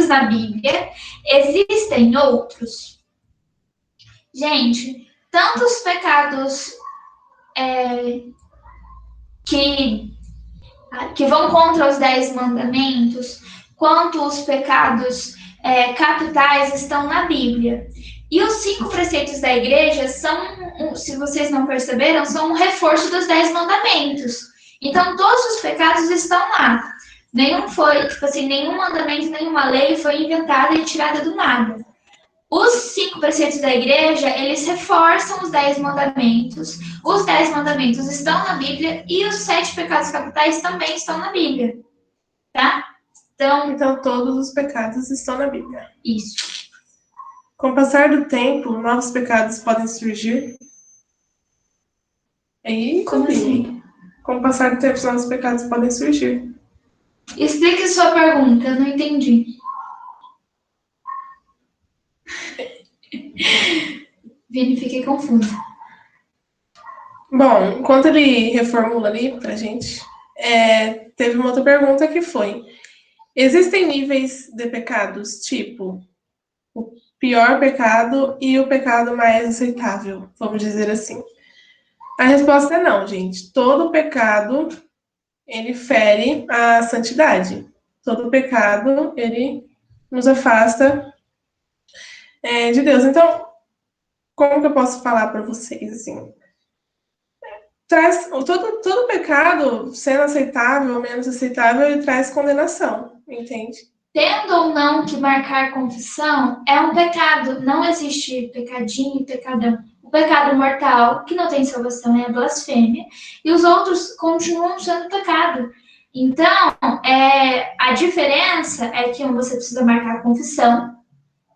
na Bíblia, existem outros? Gente, tanto os pecados que vão contra os 10 mandamentos, quanto os pecados capitais estão na Bíblia. E os 5 preceitos da igreja são, se vocês não perceberam, são um reforço dos 10 mandamentos. Então, todos os pecados estão lá. Nenhum mandamento, nenhuma lei foi inventada e tirada do nada. Os 5 preceitos da igreja, eles reforçam os 10 mandamentos. Os 10 mandamentos estão na Bíblia e os 7 pecados capitais também estão na Bíblia. Tá? Então, todos os pecados estão na Bíblia. Isso. Com o passar do tempo, novos pecados podem surgir. Como assim? Com o passar do tempo, novos pecados podem surgir. Explique sua pergunta, eu não entendi. Vini, fiquei confusa. Bom, enquanto ele reformula ali pra gente, teve uma outra pergunta que foi: existem níveis de pecados, tipo o pior pecado e o pecado mais aceitável, vamos dizer assim? A resposta é não, gente. Todo pecado, ele fere a santidade. Todo pecado, ele nos afasta de Deus. Então, como que eu posso falar para vocês, assim? Todo pecado, sendo aceitável ou menos aceitável, ele traz condenação, entende? Tendo ou não que marcar confissão, é um pecado. Não existe pecadinho e pecadão. O pecado mortal, que não tem salvação, é a blasfêmia. E os outros continuam sendo pecado. Então, a diferença é que você precisa marcar confissão,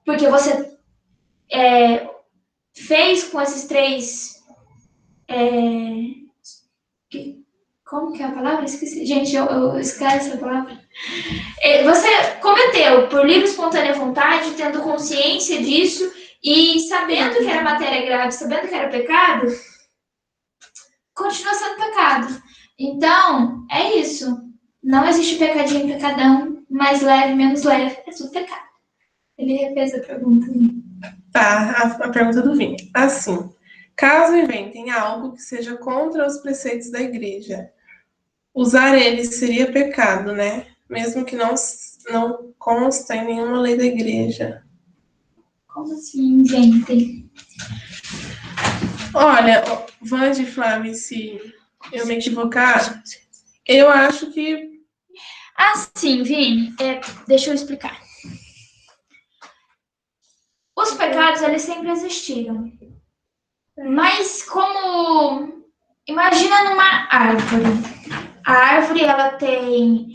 porque você fez com esses três... Como que é a palavra? Esqueci. Gente, eu esqueço a palavra. Você cometeu por livre e espontânea vontade, tendo consciência disso e sabendo que era matéria grave, sabendo que era pecado, continua sendo pecado. Então, é isso. Não existe pecadinho e pecadão, mais leve, menos leve. É tudo pecado. Ele refez a pergunta. Tá, a pergunta do Vini. Assim, caso inventem algo que seja contra os preceitos da igreja, usar eles seria pecado, né? Mesmo que não consta em nenhuma lei da igreja. Como assim, inventem? Olha, Vande e Flávio, se eu me equivocar, eu acho que... Sim, Vini, deixa eu explicar. Os pecados, eles sempre existiram. Mas como... Imagina numa árvore. A árvore, ela tem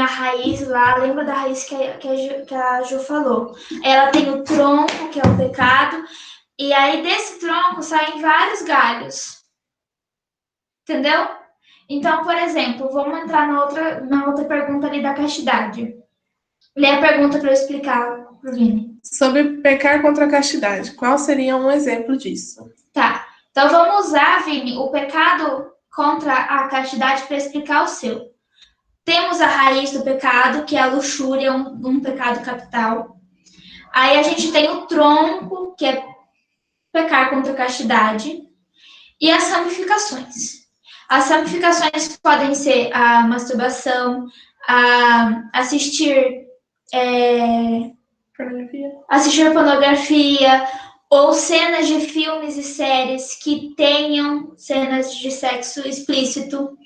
a raiz lá, lembra da raiz que a Ju falou. Ela tem o tronco, que é o pecado, e aí desse tronco saem vários galhos. Entendeu? Então, por exemplo, vamos entrar na outra pergunta ali da castidade. Lê a pergunta para eu explicar pro Vini. Sobre pecar contra a castidade, qual seria um exemplo disso? Tá. Então vamos usar, Vini, o pecado contra a castidade para explicar o seu. Temos a raiz do pecado, que é a luxúria, um pecado capital. Aí a gente tem o tronco, que é pecar contra a castidade. E as ramificações. As ramificações podem ser a masturbação, a assistir pornografia, ou cenas de filmes e séries que tenham cenas de sexo explícito,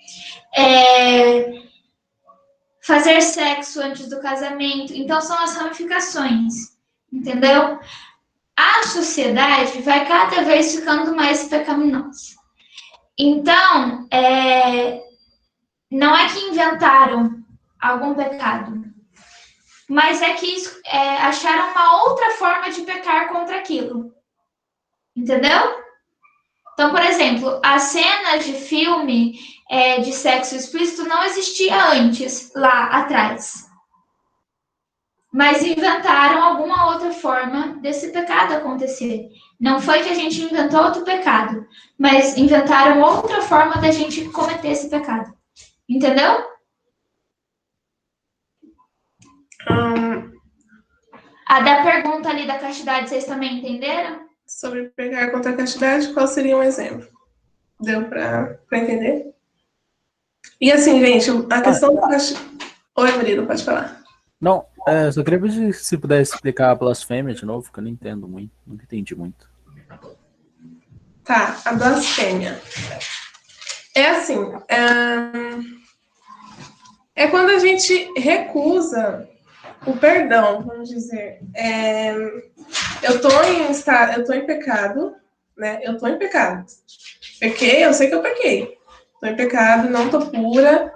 fazer sexo antes do casamento. Então, são as ramificações, entendeu? A sociedade vai cada vez ficando mais pecaminosa. Então, não é que inventaram algum pecado, mas é que acharam uma outra forma de pecar contra aquilo. Entendeu? Então, por exemplo, as cenas de filme de sexo explícito não existia antes, lá atrás. Mas inventaram alguma outra forma desse pecado acontecer. Não foi que a gente inventou outro pecado, mas inventaram outra forma da gente cometer esse pecado. Entendeu? A da pergunta ali da castidade, vocês também entenderam? Sobre pecar contra a castidade, qual seria um exemplo? Deu para entender? E assim, gente, a questão da castidade... Oi, Murilo, pode falar. Não, só queria ver se pudesse explicar a blasfêmia de novo, que eu não entendo muito, nunca entendi muito. Tá, a blasfêmia. É assim, é quando a gente recusa o perdão, vamos dizer. Eu tô em pecado, né? Eu tô em pecado. Pequei, eu sei que eu pequei. Tô em pecado, não tô pura.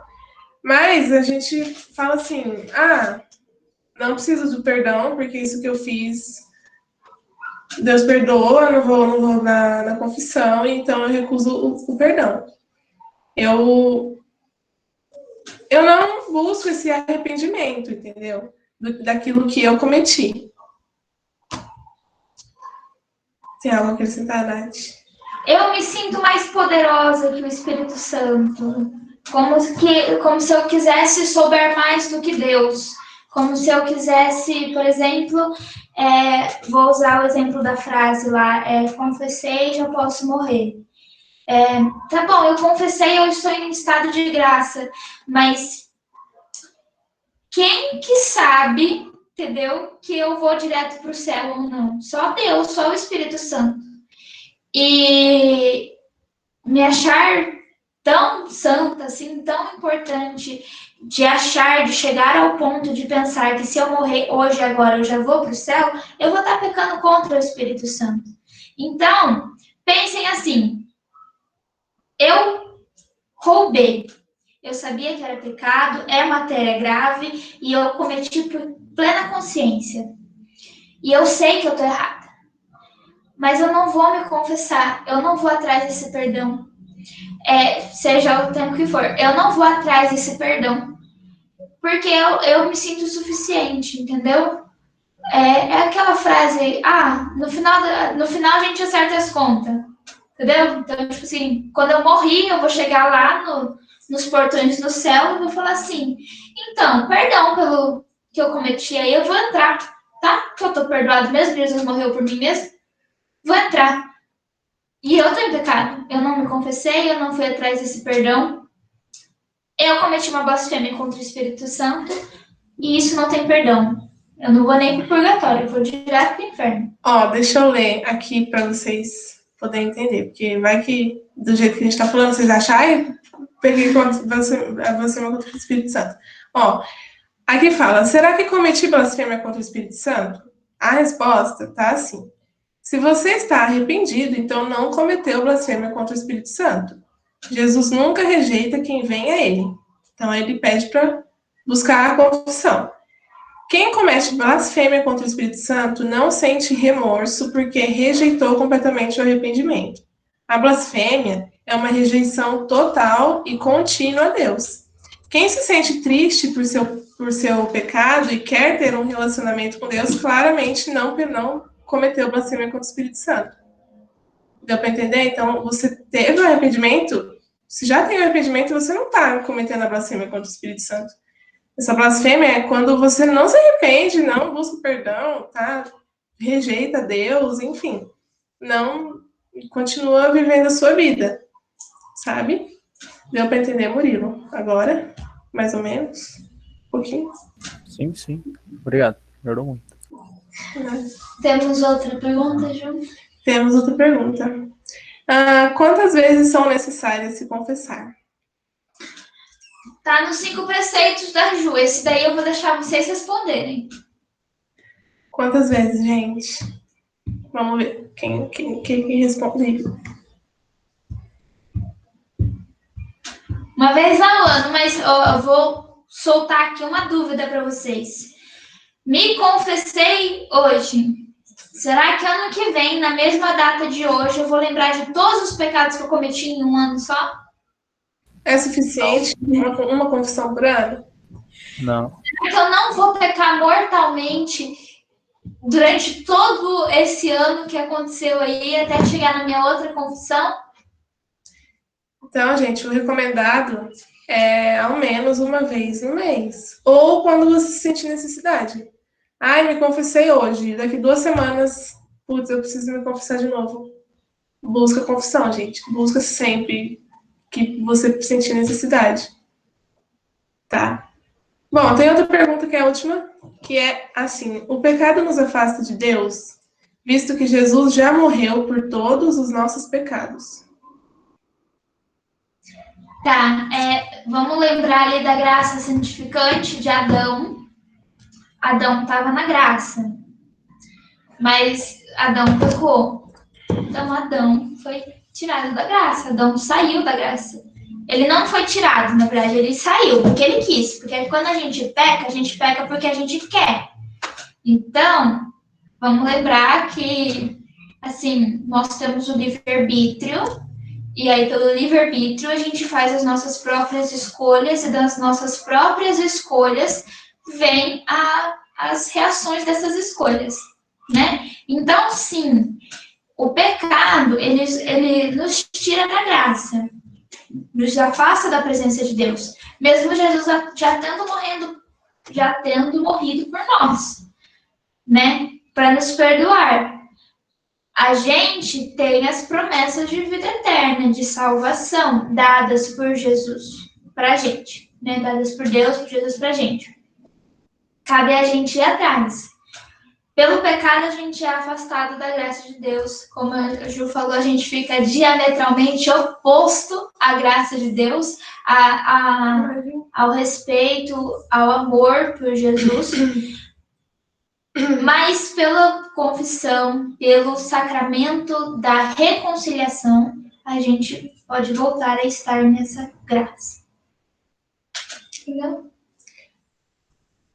Mas a gente fala assim, não preciso do perdão, porque isso que eu fiz, Deus perdoa, não vou na confissão, então eu recuso o perdão. Eu não busco esse arrependimento, entendeu? Daquilo que eu cometi. Tem algo a acrescentar, Nath? Eu me sinto mais poderosa que o Espírito Santo. Como se eu quisesse souber mais do que Deus. Como se eu quisesse, por exemplo, vou usar o exemplo da frase lá, confessei, já posso morrer. Tá bom, eu confessei, eu estou em estado de graça, mas quem que sabe, entendeu, que eu vou direto para o céu ou não? Só Deus, só o Espírito Santo. E me achar tão santa, assim, tão importante, de chegar ao ponto de pensar que se eu morrer hoje, agora, eu já vou para o céu, eu vou estar pecando contra o Espírito Santo. Então, pensem assim, eu roubei, eu sabia que era pecado, é matéria grave, e eu cometi por plena consciência. E eu sei que eu estou errada. Mas eu não vou me confessar, eu não vou atrás desse perdão. Seja o tempo que for, eu não vou atrás desse perdão. Porque eu me sinto suficiente, entendeu? É aquela frase, no final a gente acerta as contas. Entendeu? Então, tipo assim, quando eu morri, eu vou chegar lá nos portões do céu e vou falar assim, então, perdão pelo que eu cometi aí, eu vou entrar, tá? Que eu tô perdoado mesmo, Jesus morreu por mim mesmo. Vou entrar. E eu tô em pecado. Eu não me confessei, eu não fui atrás desse perdão. Eu cometi uma blasfêmia contra o Espírito Santo e isso não tem perdão. Eu não vou nem pro purgatório, eu vou direto pro inferno. Deixa eu ler aqui para vocês poderem entender, porque vai que, do jeito que a gente tá falando, vocês acharem, peguei blasfêmia contra o Espírito Santo. Aqui fala, será que cometi blasfêmia contra o Espírito Santo? A resposta tá assim. Se você está arrependido, então não cometeu blasfêmia contra o Espírito Santo. Jesus nunca rejeita quem vem a ele. Então, ele pede para buscar a confissão. Quem comete blasfêmia contra o Espírito Santo não sente remorso porque rejeitou completamente o arrependimento. A blasfêmia é uma rejeição total e contínua a Deus. Quem se sente triste por seu pecado e quer ter um relacionamento com Deus, claramente não cometeu blasfêmia contra o Espírito Santo. Deu para entender? Então, você teve um arrependimento, se já tem um arrependimento, você não está cometendo a blasfêmia contra o Espírito Santo. Essa blasfêmia é quando você não se arrepende, não busca perdão, tá? Rejeita Deus, enfim. Não continua vivendo a sua vida, sabe? Deu para entender, Murilo? Agora, mais ou menos? Um pouquinho? Sim. Obrigado. Melhorou muito. Temos outra pergunta, Ju? Temos outra pergunta. Quantas vezes são necessárias se confessar? Tá nos 5 preceitos da Ju. Esse daí eu vou deixar vocês responderem. Quantas vezes, gente? Vamos ver quem responde. Uma vez ao ano, mas eu vou soltar aqui uma dúvida para vocês. Me confessei hoje. Será que ano que vem, na mesma data de hoje, eu vou lembrar de todos os pecados que eu cometi em um ano só? É suficiente uma confissão por ano? Não. Será que eu não vou pecar mortalmente durante todo esse ano que aconteceu aí, até chegar na minha outra confissão? Então, gente, o recomendado é ao menos uma vez no mês. Ou quando você sentir necessidade. Me confessei hoje. Daqui 2 semanas, eu preciso me confessar de novo. Busca confissão, gente. Busca sempre que você sentir necessidade. Tá? Bom, tem outra pergunta que é a última, que é assim: o pecado nos afasta de Deus, visto que Jesus já morreu por todos os nossos pecados? Tá, vamos lembrar ali da graça santificante de Adão. Adão estava na graça, mas Adão pecou. Então Adão foi tirado da graça, Adão saiu da graça. Ele não foi tirado, na verdade, ele saiu porque ele quis. Porque quando a gente peca porque a gente quer. Então, vamos lembrar que, assim, nós temos o livre-arbítrio E aí, pelo livre-arbítrio, a gente faz as nossas próprias escolhas, e das nossas próprias escolhas vem as reações dessas escolhas, né? Então, sim, o pecado, ele nos tira da graça, nos afasta da presença de Deus, mesmo Jesus já tendo morrido por nós, né? Para nos perdoar. A gente tem as promessas de vida eterna, de salvação, dadas por Jesus para a gente, né? Dadas por Deus, por Jesus para a gente. Cabe a gente ir atrás. Pelo pecado, a gente é afastado da graça de Deus. Como a Ju falou, a gente fica diametralmente oposto à graça de Deus, ao respeito, ao amor por Jesus. Mas pela confissão, pelo sacramento da reconciliação, a gente pode voltar a estar nessa graça. Entendeu?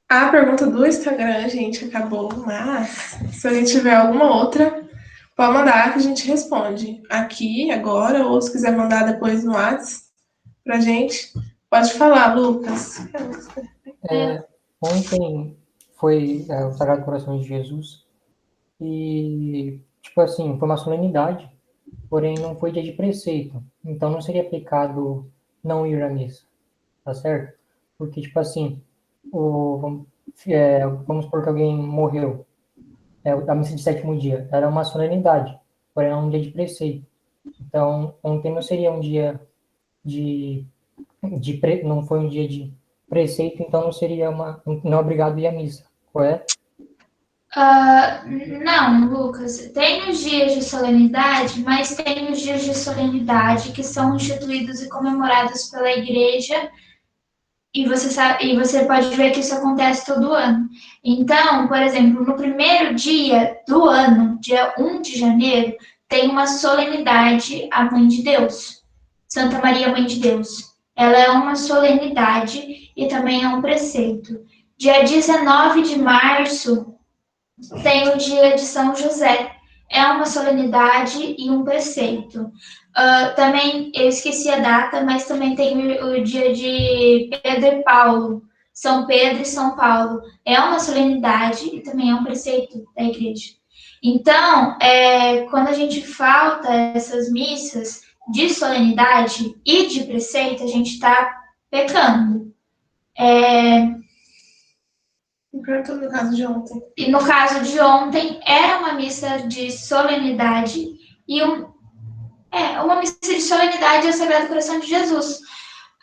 A pergunta do Instagram, gente, acabou, mas se a gente tiver alguma outra, pode mandar que a gente responde aqui, agora, ou se quiser mandar depois no WhatsApp pra gente. Pode falar, Lucas. Ontem foi o Sagrado Coração de Jesus e, tipo assim, foi uma solenidade, porém não foi dia de preceito, então não seria aplicado não ir à missa, tá certo? Porque, tipo assim, vamos supor que alguém morreu, a missa de sétimo dia, era uma solenidade, porém é um dia de preceito. Então, ontem não seria um dia não foi um dia de preceito, então não seria não é obrigado a ir à missa, correto? Não, Lucas, tem os dias de solenidade, mas tem os dias de solenidade que são instituídos e comemorados pela igreja, e você pode ver que isso acontece todo ano. Então, por exemplo, no primeiro dia do ano, dia 1 de janeiro, tem uma solenidade à Mãe de Deus, Santa Maria, Mãe de Deus. Ela é uma solenidade e também é um preceito. Dia 19 de março, tem o dia de São José. É uma solenidade e um preceito. Também, eu esqueci a data, mas também tem o dia de Pedro e Paulo. São Pedro e São Paulo. É uma solenidade e também é um preceito da igreja. Então, quando a gente falta essas missas de solenidade e de preceito, a gente está pecando. No caso de ontem. E no caso de ontem, era uma missa de solenidade e uma missa de solenidade ao Sagrado Coração de Jesus.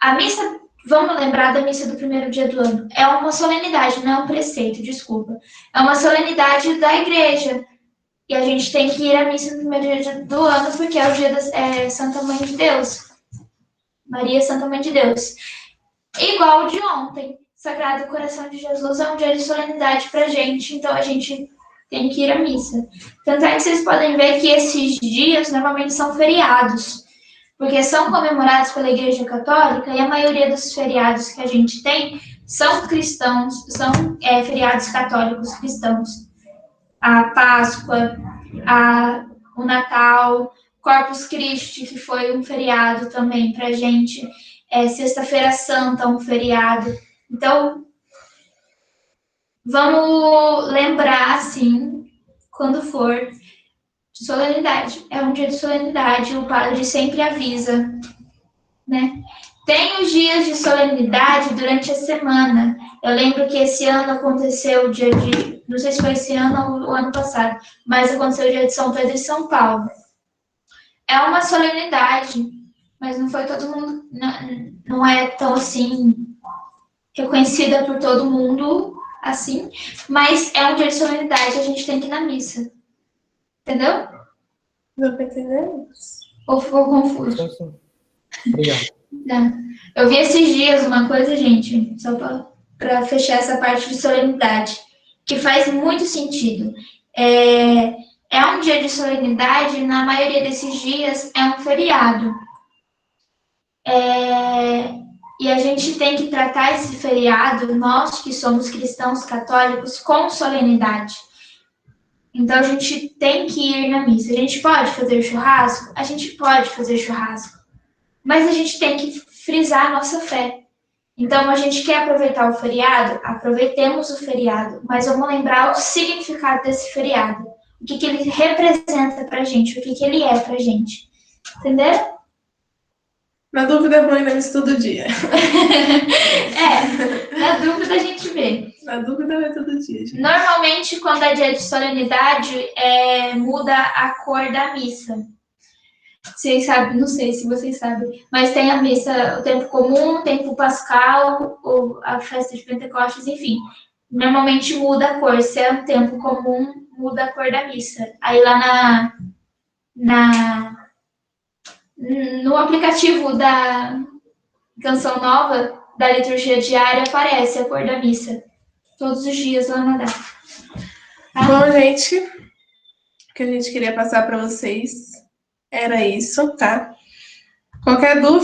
A missa, vamos lembrar da missa do primeiro dia do ano, é uma solenidade, não é um preceito, desculpa. É uma solenidade da igreja. E a gente tem que ir à missa no primeiro dia do ano, porque é o dia da Santa Mãe de Deus. Maria Santa Mãe de Deus. Igual o de ontem. Sagrado Coração de Jesus é um dia de solenidade pra gente, então a gente tem que ir à missa. Tanto é que vocês podem ver que esses dias normalmente são feriados, porque são comemorados pela Igreja Católica e a maioria dos feriados que a gente tem são cristãos, são feriados católicos cristãos. A Páscoa, o Natal, Corpus Christi, que foi um feriado também pra gente, Sexta-feira Santa, um feriado. Então, vamos lembrar, assim, quando for de solenidade. É um dia de solenidade, o padre sempre avisa, né? Tem os dias de solenidade durante a semana. Eu lembro que esse ano aconteceu o dia de... Não sei se foi esse ano ou o ano passado, mas aconteceu o dia de São Pedro e São Paulo. É uma solenidade, mas não foi todo mundo... Não é tão, assim... reconhecida por todo mundo, assim, mas é um dia de solenidade, a gente tem que ir na missa. Entendeu? Deu pra entender? Ou ficou confuso? Sim, sim. Obrigado. Tá. Eu vi esses dias uma coisa, gente, só para fechar essa parte de solenidade, que faz muito sentido. É um dia de solenidade, na maioria desses dias é um feriado. E a gente tem que tratar esse feriado, nós que somos cristãos católicos, com solenidade. Então a gente tem que ir na missa. A gente pode fazer churrasco? A gente pode fazer churrasco. Mas a gente tem que frisar a nossa fé. Então a gente quer aproveitar o feriado? Aproveitemos o feriado. Mas vamos lembrar o significado desse feriado. O que ele representa pra gente, o que ele é pra gente. Entendeu? Na dúvida é bom ir na missa todo dia. Na dúvida a gente vê. Na dúvida vai todo dia, gente. Normalmente, quando é dia de solenidade, muda a cor da missa. Vocês sabem, não sei se vocês sabem, mas tem a missa, o tempo comum, o tempo pascal, ou a festa de Pentecostes, enfim. Normalmente muda a cor. Se é um tempo comum, muda a cor da missa. Aí lá no aplicativo da Canção Nova, da liturgia diária, aparece a cor da missa. Todos os dias lá na data. Bom, gente, o que a gente queria passar para vocês era isso, tá? Qualquer dúvida,